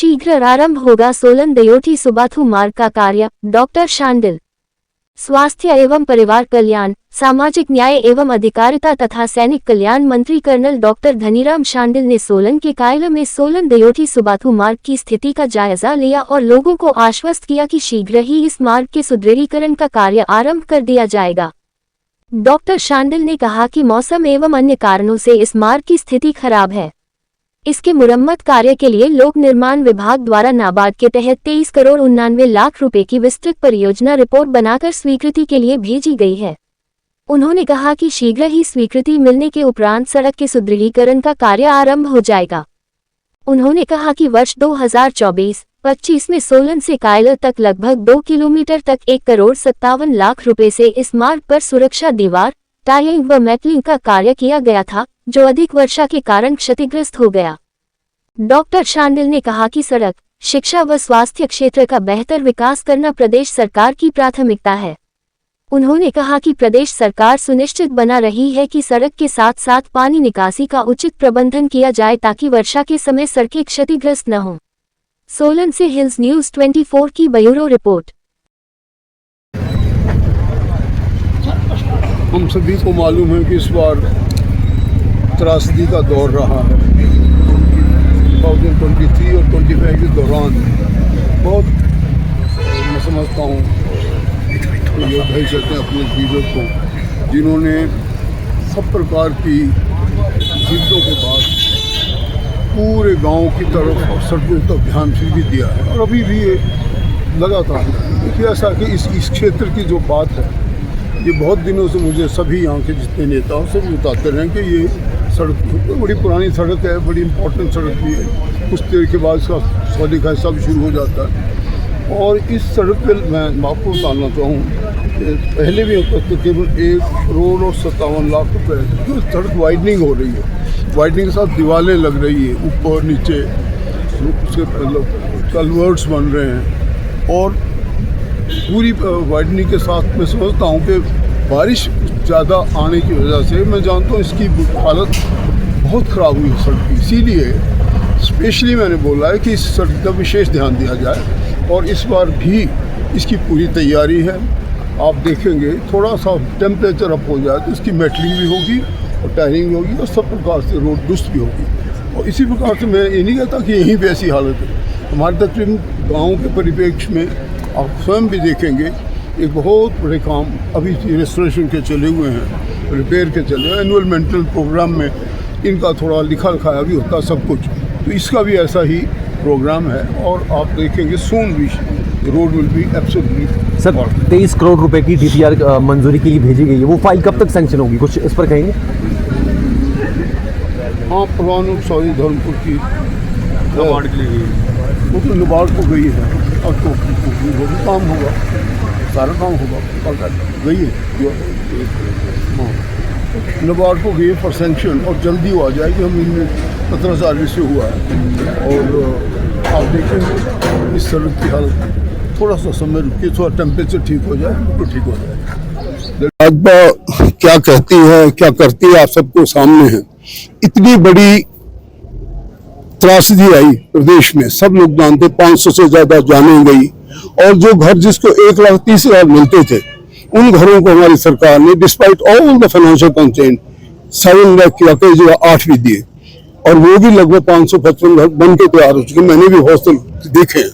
शीघ्र आरंभ होगा सोलन दयोठी सुबाथू मार्ग का कार्य। डॉक्टर शांडिल। स्वास्थ्य एवं परिवार कल्याण, सामाजिक न्याय एवं अधिकारिता तथा सैनिक कल्याण मंत्री कर्नल डॉक्टर धनीराम शांडिल ने सोलन के कायला में सोलन दयोठी सुबाथू मार्ग की स्थिति का जायजा लिया और लोगों को आश्वस्त किया कि शीघ्र ही इस मार्ग के सुदृढ़ीकरण का कार्य आरंभ कर दिया जाएगा। डॉक्टर शांडिल ने कहा कि मौसम एवं अन्य कारणों से इस मार्ग की स्थिति खराब है। इसके मुरम्मत कार्य के लिए लोक निर्माण विभाग द्वारा नाबार्ड के तहत 23 करोड़ 99 लाख रुपए की विस्तृत परियोजना रिपोर्ट बनाकर स्वीकृति के लिए भेजी गई है। उन्होंने कहा कि शीघ्र ही स्वीकृति मिलने के उपरांत सड़क के सुदृढ़ीकरण का कार्य आरंभ हो जाएगा। उन्होंने कहा कि वर्ष 2024-25 में सोलन से कायला तक लगभग 2 किलोमीटर तक 1 करोड़ 57 लाख रुपए से इस मार्ग पर सुरक्षा दीवार, टाइलिंग व मेटलिंग का कार्य किया गया था, जो अधिक वर्षा के कारण क्षतिग्रस्त हो गया। डॉक्टर शांडिल ने कहा कि सड़क, शिक्षा व स्वास्थ्य क्षेत्र का बेहतर विकास करना प्रदेश सरकार की प्राथमिकता है। उन्होंने कहा कि प्रदेश सरकार सुनिश्चित बना रही है कि सड़क के साथ साथ पानी निकासी का उचित प्रबंधन किया जाए ताकि वर्षा के समय सड़कें क्षतिग्रस्त न हों। सोलन से हिल्स न्यूज 24 की ब्यूरो रिपोर्ट। हम सभी को मालूम है कि इस बार त्रासदी का दौर रहा है। 2023 और 25 के दौरान बहुत मैं समझता हूँ योद्धा चलते हैं अपने वीरों को, जिन्होंने सब प्रकार की जिद्दों के बाद पूरे गांव की तरफ और सड़कों तक ध्यान फिर भी दिया है। और अभी भी ये लगातार देखिए ऐसा कि इस क्षेत्र की जो बात है, ये बहुत दिनों से मुझे सभी यहाँ के जितने नेता हैं सभी बताते रहे कि ये सड़क बड़ी पुरानी सड़क है, बड़ी इम्पोर्टेंट सड़क भी है। कुछ देर के बाद इसका सौलिखा सब शुरू हो जाता है। और इस सड़क पर मैं आपको बताना चाहूँ पहले भी तकरीबन 1 करोड़ और 57 लाख रुपए जो सड़क वाइडनिंग हो रही है, वाइडनिंग के साथ दीवारें लग रही है, ऊपर नीचे उसके मतलब कलवर्ट्स बन रहे हैं। और पूरी वाइडनिंग के साथ मैं समझता हूँ कि बारिश ज़्यादा आने की वजह से मैं जानता हूँ इसकी हालत बहुत ख़राब हुई सड़क की। इसीलिए स्पेशली मैंने बोला है कि इस सड़क का विशेष ध्यान दिया जाए। और इस बार भी इसकी पूरी तैयारी है। आप देखेंगे थोड़ा सा टेम्परेचर अप हो जाए तो इसकी मेटलिंग भी होगी और टायरिंग भी होगी और सब प्रकार से रोड दुरुस्त भी होगी। और इसी प्रकार से मैं ये नहीं कहता कि यहीं पे ऐसी हालत है। हमारे तकरीबन गाँव के परिप्रेक्ष्य में आप स्वयं भी देखेंगे एक बहुत बड़े काम अभी रेस्टोरेशन के चले हुए हैं, रिपेयर के चले हुए। एनुअल मेंटेनेंस प्रोग्राम में इनका थोड़ा लिखा लिखाया भी होता है सब कुछ, तो इसका भी ऐसा ही प्रोग्राम है। और आप देखेंगे सून भी road will be absolutely. Sir 23 crore रुपए की डीपीआर मंजूरी के लिए भेजी गई है, वो फाइल कब तक सैंक्शन होगी, कुछ इस पर कहेंगे? हाँ, परवान सॉरी धर्मपुर की नाबार्ड के लिए वो तो नाबार्ड को गई है। अब तो वो भी काम होगा, सारा काम होगा, गई है नाबार्ड को गई है फॉर सैंक्शन और जल्दी वो आ जाएगी। हम इनमें 17,000 से हुआ है। और आप देखेंगे इस सड़क की हालत थोड़ा सा समय रुकिए, थोड़ा टेम्परेचर ठीक हो जाए तो ठीक हो जाए। भाजपा क्या कहती है क्या करती है आप सबको सामने है। इतनी बड़ी त्रासदी आई प्रदेश में, सब लोग जानते, 500 से ज्यादा जाने गई। और जो घर जिसको 1,30,000 मिलते थे उन घरों को हमारी सरकार ने despite all the financial constraint 7 lakh की जगह 8 भी दिए। और वो भी लगभग 555 घर बन के तैयार हो चुके। मैंने भी हॉस्टल देखे हैं।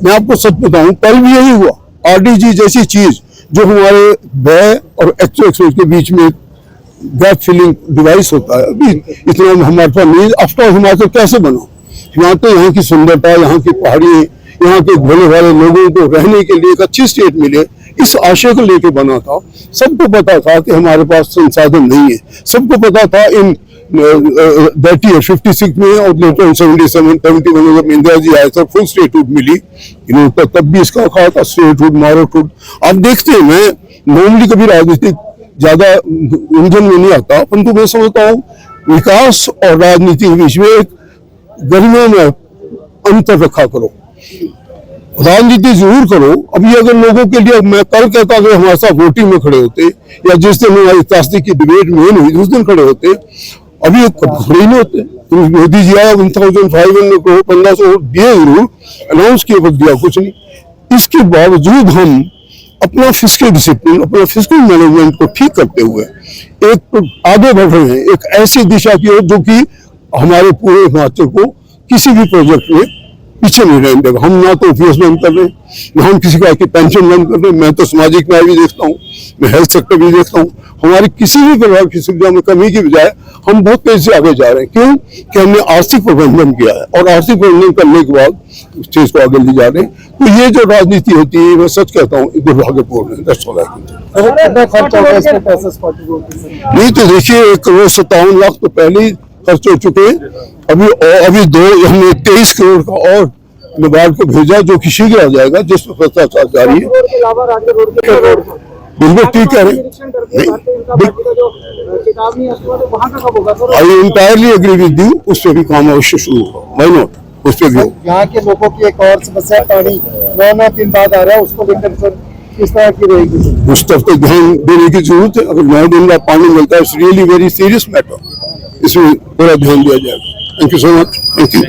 मैं आपको सच बताऊं, कल भी यही हुआ। RDG जैसी चीज जो हमारे व्यय और एक्सपेंस के बीच में गैप फिलिंग डिवाइस होता है, अभी इतना हमारे पास नहीं। आफ्टर हिमाचल कैसे बना? हिमाचल यहाँ की सुंदरता, यहाँ की पहाड़ी, यहाँ के भोले भाले लोगों को रहने के लिए एक अच्छी स्टेट मिले, इस आशय को लेके बना था। सबको पता था कि हमारे पास संसाधन नहीं है। सबको पता था इन दैट ईयर 56 में और 77 जब इंदिरा जी आए थे फुल स्टेटहुड मिली, इन्होंने तब भी इसका कहा था स्टेटहुड मारोहुड। आप देखते हैं, मैं नॉर्मली कभी राजनीतिक ज्यादा उलझन में नहीं आता, परंतु मैं समझता हूँ विकास और राजनीति के बीच में एक गरिमा में अंतर रखा करो। राजनीति जरूर करो। अभी अगर लोगों के लिए मैं कल कहता कि हमारे साथ वोटिंग में खड़े होते, या जिस दिन हमारी त्रासदी की डिबेट में हुई उस दिन खड़े होते, अभी खड़े नहीं होते। तो मोदी जी आया 1500 को 1500 दिए जरूर, अनाउंस किए पर दिया कुछ नहीं। इसके बावजूद हम अपना फिस्कल डिसिप्लिन, अपना फिस्कल मैनेजमेंट को ठीक करते हुए एक तो आगे बढ़ रहे हैं, एक ऐसी दिशा की ओर जो कि हमारे पूरे हिमाचल को किसी भी प्रोजेक्ट में पीछे नहीं रहने देगा। हम ना तो फीस बंद कर रहे हैं, ना हम किसी का की पेंशन बंद कर रहे हैं। मैं तो सामाजिक न्याय भी देखता हूँ, मैं हेल्थ सेक्टर भी देखता हूँ। हमारी किसी भी प्रकार की सुविधा में कमी की बजाय हम बहुत तेजी से आगे जा रहे हैं। क्यों? कि हमने आर्थिक प्रबंधन किया है, और आर्थिक प्रबंधन करने के बाद उस चीज को आगे ले जा रहे हैं। तो ये जो राजनीति होती है, मैं सच कहता हूँ, दुर्भाग्यपूर्ण है। नहीं तो देखिए, 1,57,00,000 तो पहले ही खर्च हो चुके हैं। अभी हमने 23 करोड़ का और नाबार्ड को भेजा, जो कि शीघ्र आ जाएगा, जिस पर भ्रष्टाचार जारी है। बिल्कुल ठीक है। आई इंटायरली एग्री विद यू, उस पर भी काम अवश्य शुरू होगा। Why not? उस पर भी यहाँ के लोगों की एक और समस्या पानी 9 दिन बाद आ रहा है, उसको लेकर सर किस तरह की रहेगी? उस तरफ तो ध्यान देने की जरूरत है। अगर 9 दिन बाद पानी मिलता है, it's really very serious matter, इसमें पूरा ध्यान दिया जाएगा। Thank you so much. Thank you.